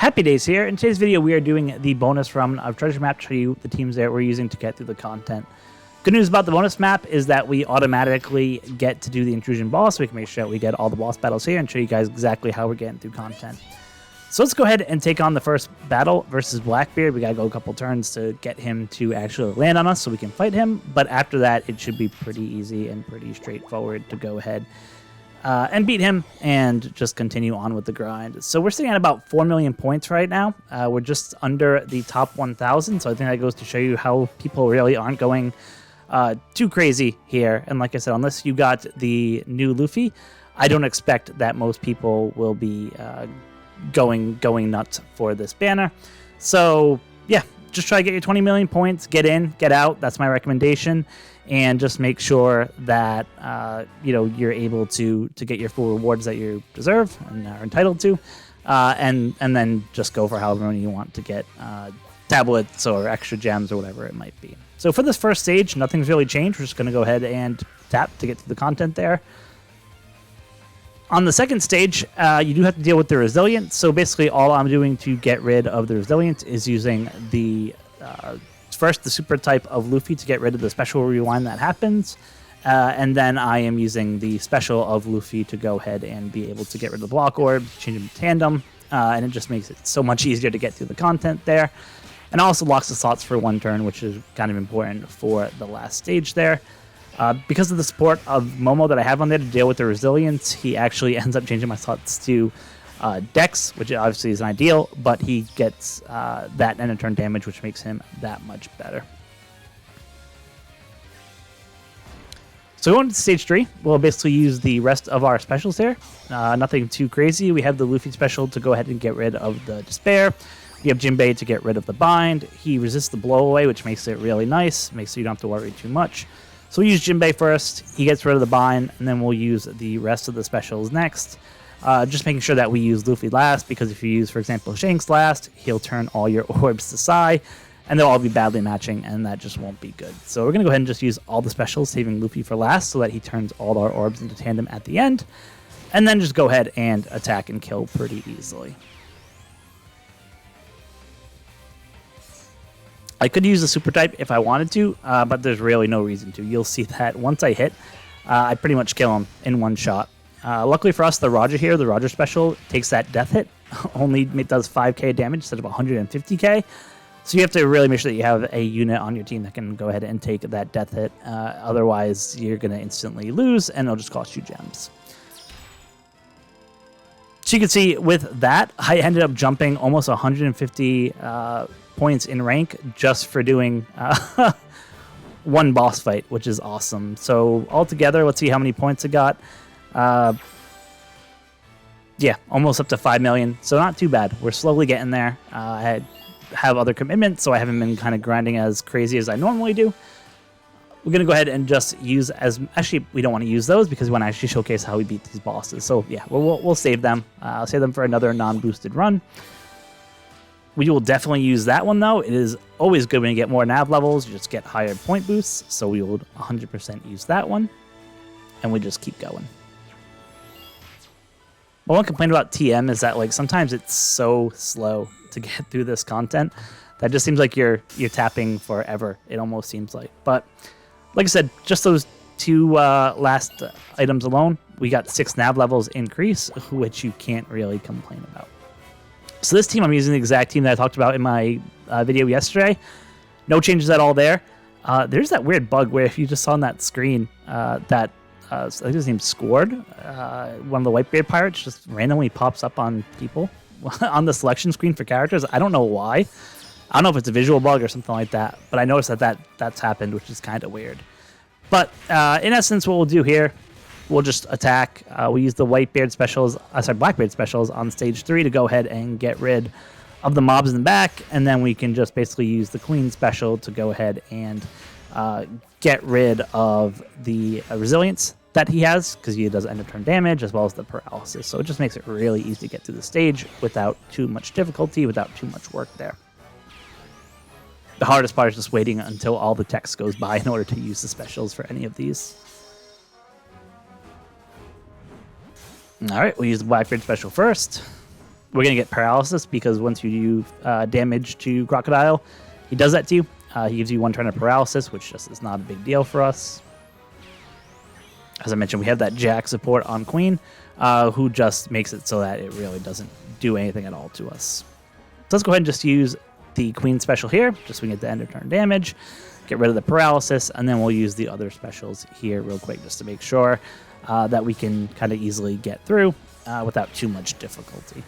HappiDaze here. In today's video, we are doing the bonus run of Treasure Map to show you the teams that we're using to get through the content. Good news about the bonus map is that we automatically get to do the intrusion boss, so we can make sure that we get all the boss battles here and show you guys exactly how we're getting through content. So let's go ahead and take on the first battle versus Blackbeard. We gotta go a couple turns to get him to actually land on us so we can fight him, but after that, it should be pretty easy and pretty straightforward to go ahead and beat him and just continue on with the grind. So we're sitting at about 4 million points right now. We're just under the top 1,000, so I think that goes to show you how people really aren't going too crazy here. And like I said, unless you got the new Luffy, I don't expect that most people will be going nuts for this banner. So yeah, just try to get your 20 million points, get in, get out. That's my recommendation. And just make sure that you're able to get your full rewards that you deserve and are entitled to, and then just go for however many you want to get tablets or extra gems or whatever it might be. So for this first stage, nothing's really changed. We're just going to go ahead and tap to get to the content there. On the second stage, you do have to deal with the resilience. So basically all I'm doing to get rid of the resilience is using the first the super type of Luffy to get rid of the special rewind that happens, and then I am using the special of Luffy to go ahead and be able to get rid of the block orb, change them to tandem, and it just makes it so much easier to get through the content there. And also locks the slots for one turn, which is kind of important for the last stage there. Because of the support of Momo that I have on there to deal with the resilience, he actually ends up changing my slots to Dex, which obviously isn't ideal, but he gets that end of turn damage, which makes him that much better. So going to stage 3, we'll basically use the rest of our specials here. Nothing too crazy. We have the Luffy special to go ahead and get rid of the Despair. We have Jinbei to get rid of the Bind. He resists the Blow Away, which makes it really nice, makes so you don't have to worry too much. So we'll use Jinbei first, he gets rid of the Bind, and then we'll use the rest of the specials next. Just making sure that we use Luffy last, because if you use, for example, Shanks last, he'll turn all your orbs to Sai, and they'll all be badly matching, and that just won't be good. So we're going to go ahead and just use all the specials, saving Luffy for last, so that he turns all our orbs into tandem at the end, and then just go ahead and attack and kill pretty easily. I could use the super type if I wanted to, but there's really no reason to. You'll see that once I hit, I pretty much kill him in one shot. Luckily for us, the Roger here, the Roger special, takes that death hit. Only does 5k damage instead of 150k. So you have to really make sure that you have a unit on your team that can go ahead and take that death hit. Otherwise, you're going to instantly lose, and it'll just cost you gems. So you can see with that, I ended up jumping almost 150 points in rank just for doing one boss fight, which is awesome. So altogether, let's see how many points I got. Yeah, almost up to 5 million. So not too bad. We're slowly getting there. I have other commitments, so I haven't been kind of grinding as crazy as I normally do. We're going to go ahead and just use as... Actually, we don't want to use those because we want to actually showcase how we beat these bosses. So yeah, we'll save them. I'll save them for another non-boosted run. We will definitely use that one, though. It is always good when you get more nav levels. You just get higher point boosts. So we will 100% use that one. And we just keep going. One complaint about TM is that sometimes it's so slow to get through this content that just seems like you're tapping forever. It almost seems like. But like I said, just those two last items alone, we got 6 nav levels increase, which you can't really complain about. So this team, I'm using the exact team that I talked about in my video yesterday. No changes at all there. There's that weird bug where if you just saw on that screen that I think his name's Scored, one of the Whitebeard pirates, just randomly pops up on people on the selection screen for characters. I don't know why. I don't know if it's a visual bug or something like that, but I noticed that's happened, which is kind of weird. But in essence, what we'll do here, we'll just attack. We use the Blackbeard specials on stage 3 to go ahead and get rid of the mobs in the back, and then we can just basically use the Queen special to go ahead and get rid of the resilience that he has, because he does end of turn damage as well as the paralysis. So it just makes it really easy to get through the stage without too much difficulty, without too much work there. The hardest part is just waiting until all the text goes by in order to use the specials for any of these. All right, we'll use the Blackbeard special first. we're going to get paralysis because once you do damage to Crocodile, he does that to you. He gives you 1 turn of paralysis, which just is not a big deal for us. As I mentioned, we have that Jack support on Queen, who just makes it so that it really doesn't do anything at all to us. So let's go ahead and just use the Queen special here, just so we can get the end of turn damage, get rid of the paralysis, and then we'll use the other specials here real quick just to make sure that we can kind of easily get through without too much difficulty.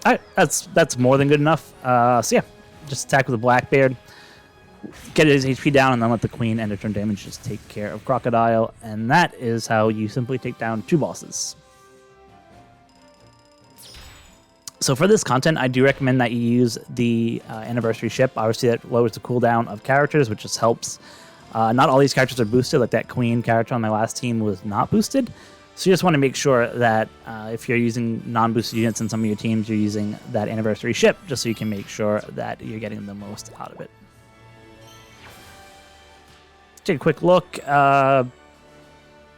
All right, that's more than good enough. So yeah, just attack with the Blackbeard, get his HP down, and then let the Queen end of turn damage just take care of Crocodile, and that is how you simply take down 2 bosses. So for this content, I do recommend that you use the anniversary ship. Obviously, that lowers the cooldown of characters, which just helps. Not all these characters are boosted. Like that Queen character on my last team was not boosted. So you just want to make sure that if you're using non-boosted units in some of your teams, you're using that anniversary ship, just so you can make sure that you're getting the most out of it. Take a quick look.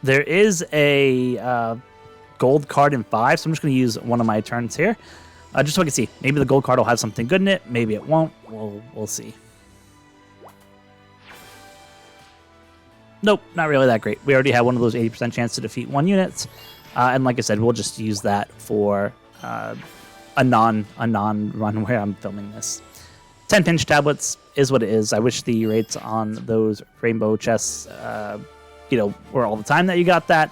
There is a gold card in 5, so I'm just going to use one of my turns here, just so I can see. Maybe the gold card will have something good in it. Maybe it won't. We'll see. Nope, not really that great. We already have one of those 80% chance to defeat 1 unit. And like I said, we'll just use that for a non run where I'm filming this. 10 pinch tablets is what it is. I wish the rates on those rainbow chests, were all the time that you got that.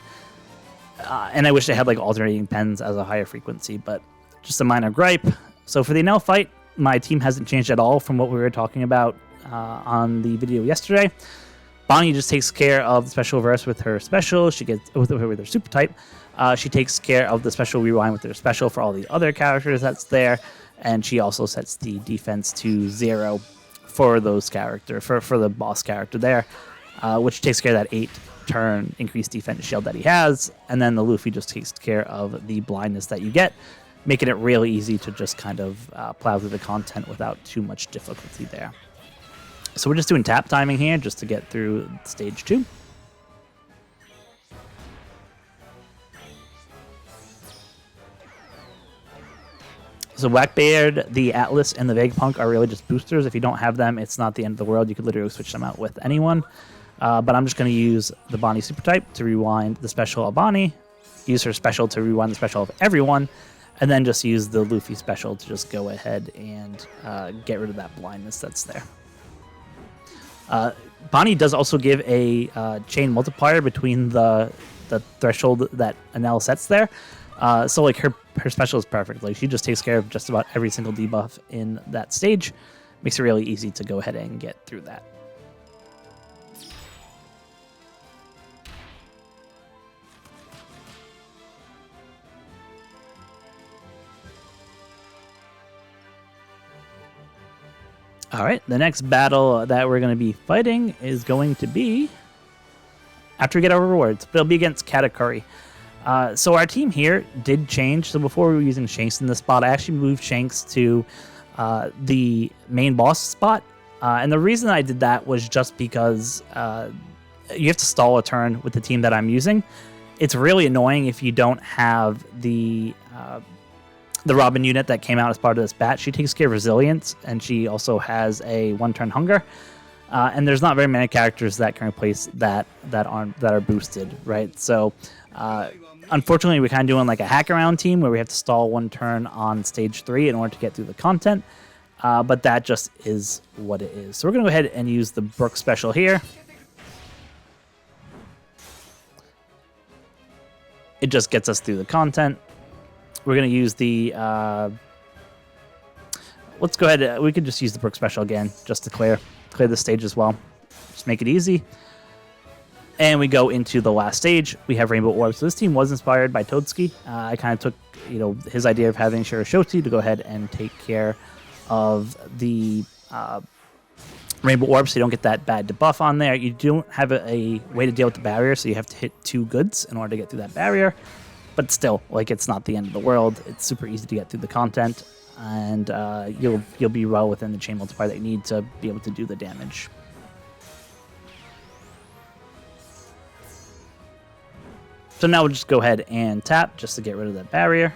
And I wish they had like alternating pens as a higher frequency, but just a minor gripe. So for the Enel fight, my team hasn't changed at all from what we were talking about on the video yesterday. Bonnie just takes care of the special reverse with her special. She gets with her super type. She takes care of the special rewind with her special for all the other characters that's there, and she also sets the defense to 0 for those for the boss character there, which takes care of that 8-turn increased defense shield that he has. And then the Luffy just takes care of the blindness that you get, making it really easy to just kind of plow through the content without too much difficulty there. So we're just doing tap timing here just to get through stage 2. So Blackbeard, the Atlas, and the Vegapunk are really just boosters. If you don't have them, it's not the end of the world. You could literally switch them out with anyone. But I'm just going to use the Bonnie super type to rewind the special of Bonnie, use her special to rewind the special of everyone, and then just use the Luffy special to just go ahead and get rid of that blindness that's there. Bonnie does also give a chain multiplier between the threshold that Enel sets there. So like her special is perfect. Like she just takes care of just about every single debuff in that stage. Makes it really easy to go ahead and get through that. All right, the next battle that we're going to be fighting is going to be after we get our rewards, but it'll be against Katakuri. So our team here did change. So before we were using Shanks in this spot, I actually moved Shanks to the main boss spot. And the reason I did that was just because you have to stall a turn with the team that I'm using. It's really annoying if you don't have the Robin unit that came out as part of this batch. She takes care of resilience, and she also has a 1-turn hunger. And there's not very many characters that can replace that are boosted, right? So unfortunately, we're kind of doing like a hack around team where we have to stall 1 turn on stage 3 in order to get through the content. But that just is what it is. So we're going to go ahead and use the Brook special here. It just gets us through the content. We're going to use the... let's go ahead. We could just use the Brook special again just to clear the stage as well. Just make it easy. And we go into the last stage. We have Rainbow Orb. So this team was inspired by Totsuki. I kind of took his idea of having Shirashoti to go ahead and take care of the Rainbow Orb so you don't get that bad debuff on there. You don't have a way to deal with the barrier, so you have to hit 2 goods in order to get through that barrier. But still, like, it's not the end of the world. It's super easy to get through the content, and you'll be well within the chain multiplier that you need to be able to do the damage. So now we'll just go ahead and tap just to get rid of that barrier.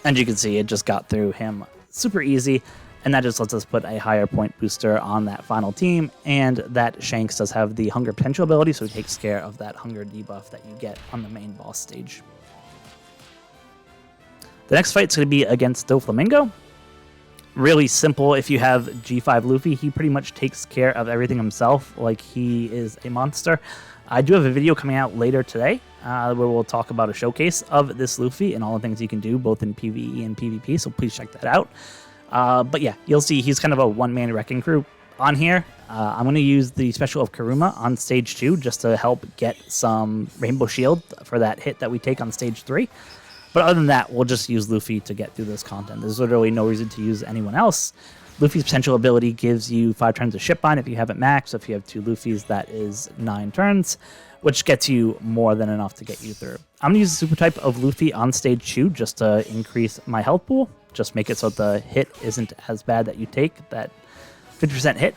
And you can see it just got through him super easy. And that just lets us put a higher point booster on that final team. And that Shanks does have the hunger potential ability, so it takes care of that hunger debuff that you get on the main boss stage. The next fight's going to be against Doflamingo. Really simple. If you have G5 Luffy, he pretty much takes care of everything himself, like he is a monster. I do have a video coming out later today where we'll talk about a showcase of this Luffy and all the things he can do, both in PvE and PvP, so please check that out. But yeah, you'll see he's kind of a one-man wrecking crew on here. I'm going to use the special of Kuruma on stage 2 just to help get some Rainbow Shield for that hit that we take on stage 3. But other than that, we'll just use Luffy to get through this content. There's literally no reason to use anyone else. Luffy's potential ability gives you 5 turns of ship bind if you have it maxed. So if you have 2 Luffys, that is 9 turns, which gets you more than enough to get you through. I'm going to use the super type of Luffy on stage 2 just to increase my health pool. Just make it so the hit isn't as bad that you take. That 50% hit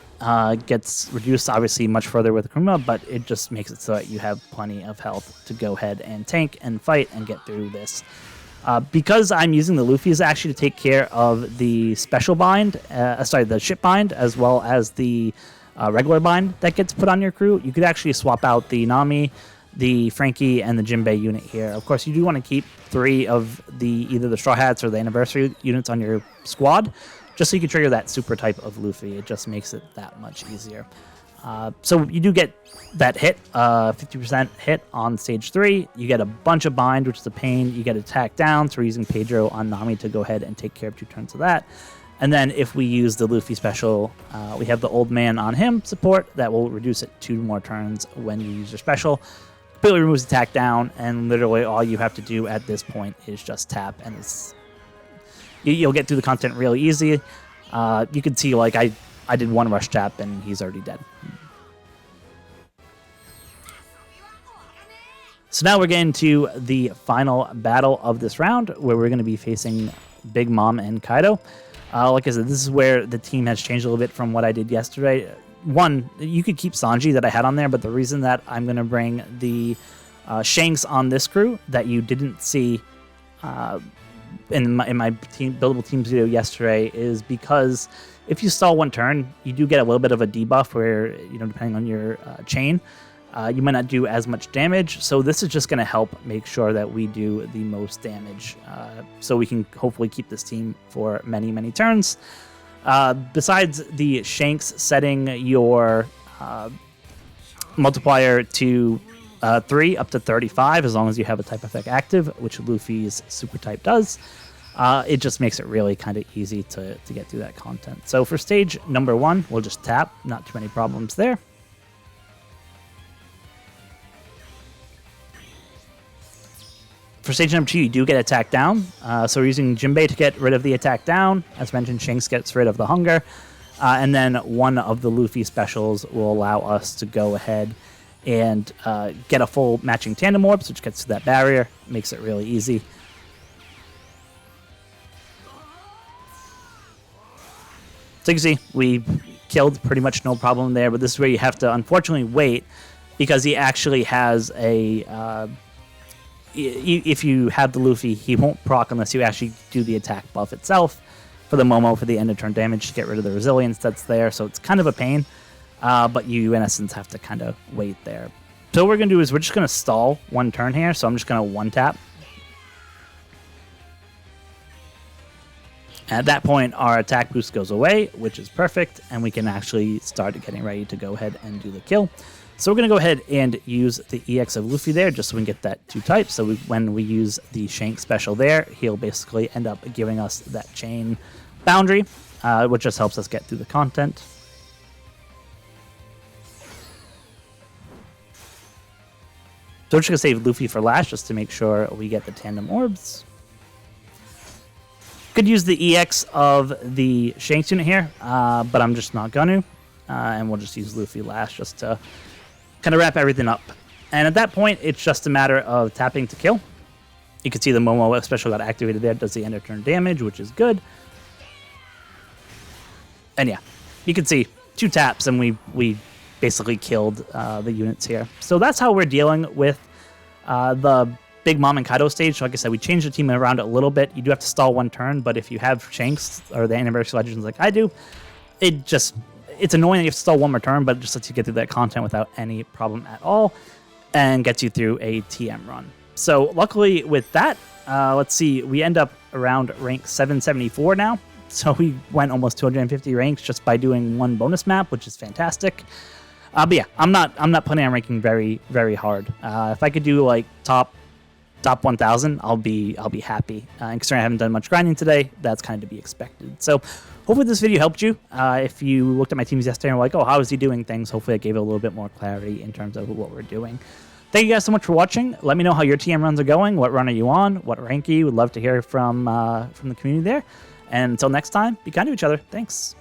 gets reduced obviously much further with Kuruma, but it just makes it so that you have plenty of health to go ahead and tank and fight and get through this. Because I'm using the Luffy's actually to take care of the special bind, the ship bind, as well as the regular bind that gets put on your crew, you could actually swap out the Nami, the Frankie, and the Jinbei unit here. Of course, you do want to keep 3 of either the Straw Hats or the Anniversary units on your squad, just so you can trigger that super type of Luffy. It just makes it that much easier. So you do get that hit, 50% hit on stage 3. You get a bunch of bind, which is a pain. You get attack down, so we're using Pedro on Nami to go ahead and take care of 2 turns of that. And then if we use the Luffy special, we have the old man on him support that will reduce it 2 more turns when you use your special. Completely removes attack down, and literally all you have to do at this point is just tap, and you'll get through the content really easy. You can see, like, I did 1 rush tap, and he's already dead. So now we're getting to the final battle of this round, where we're going to be facing Big Mom and Kaido. Like I said, this is where the team has changed a little bit from what I did yesterday. One, you could keep Sanji that I had on there, but the reason that I'm going to bring the Shanks on this crew that you didn't see in my buildable teams video yesterday is because if you stall 1 turn, you do get a little bit of a debuff where, depending on your chain, you might not do as much damage. So this is just going to help make sure that we do the most damage so we can hopefully keep this team for many, many turns. Besides the Shanks setting your multiplier to 3 up to 35, as long as you have a type effect active, which Luffy's super type does, it just makes it really kind of easy to get through that content. So for stage number 1, we'll just tap, not too many problems there. For stage number 2, you do get attack down. So we're using Jinbei to get rid of the attack down. As mentioned, Shanks gets rid of the hunger. And then one of the Luffy specials will allow us to go ahead and get a full matching tandem orbs, which gets to that barrier. Makes it really easy. So you can see, we killed pretty much no problem there, but this is where you have to unfortunately wait, because he actually has a... if you have the Luffy, he won't proc unless you actually do the attack buff itself for the Momo for the end of turn damage to get rid of the resilience that's there. So it's kind of a pain, but you in essence have to kind of wait there. So what we're going to do is we're just going to stall 1 turn here. So I'm just going to 1 tap. At that point, our attack boost goes away, which is perfect, and we can actually start getting ready to go ahead and do the kill. So we're going to go ahead and use the EX of Luffy there, just so we can get that 2 types. So when we use the Shank special there, he'll basically end up giving us that chain boundary, which just helps us get through the content. So we're just going to save Luffy for last, just to make sure we get the tandem orbs. Could use the EX of the Shanks unit here, but I'm just not going to. And we'll just use Luffy last, just to kind of wrap everything up. And at that point, it's just a matter of tapping to kill. You can see the Momo special got activated there. It does the end of turn damage, which is good. And yeah, you can see 2 taps and we basically killed the units here. So that's how we're dealing with the Big Mom and Kaido stage. So like I said, we changed the team around a little bit. You do have to stall 1 turn, but if you have Shanks or the Anniversary Legends like I do, it's annoying that you have to stall 1 more turn, but it just lets you get through that content without any problem at all and gets you through a TM run. So luckily with that, let's see, we end up around rank 774 now. So we went almost 250 ranks just by doing 1 bonus map, which is fantastic. But yeah, I'm not planning on ranking very, very hard. If I could do like top 1,000, I'll be happy. And considering I haven't done much grinding today, that's kind of to be expected. So hopefully this video helped you. If you looked at my teams yesterday and were like, oh, how is he doing things? Hopefully I gave it a little bit more clarity in terms of what we're doing. Thank you guys so much for watching. Let me know how your TM runs are going. What run are you on? What rank are you? Would love to hear from the community there. And until next time, be kind to each other. Thanks.